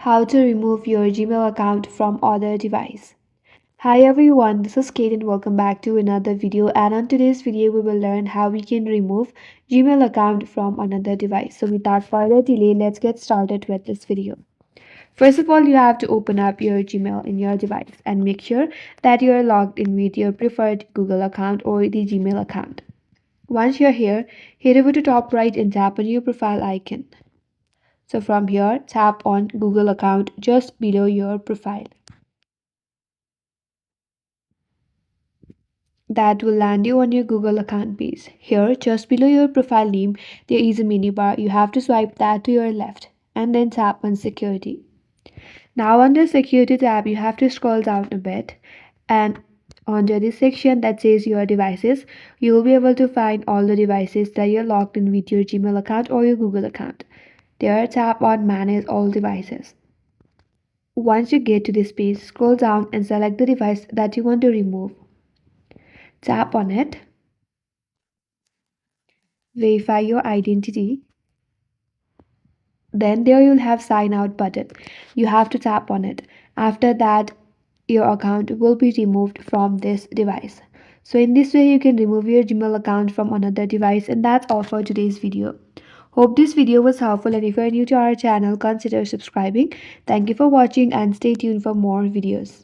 How to remove your Gmail account from other device. Hi everyone, this is Kate and welcome back to another video, and on today's video we will learn how we can remove Gmail account from another device. So without further delay, let's get started with this video. First of all, you have to open up your Gmail in your device and make sure that you are logged in with your preferred Google account or the Gmail account. Once you're here, head over to top right and tap on your profile icon. So from here, tap on Google account just below your profile. That will land you on your Google account page. Here, just below your profile name, there is a menu bar. You have to swipe that to your left and then tap on security. Now under security tab, you have to scroll down a bit and under this section that says your devices, you will be able to find all the devices that you're logged in with your Gmail account or your Google account. There, tap on manage all devices. Once you get to this page, scroll down and select the device that you want to remove. Tap on it, verify your identity, then there you'll have sign out button. You have to tap on it. After that, your account will be removed from this device. So in this way you can remove your Gmail account from another device, and that's all for today's video. Hope this video was helpful, and if you're new to our channel, consider subscribing. Thank you for watching and stay tuned for more videos.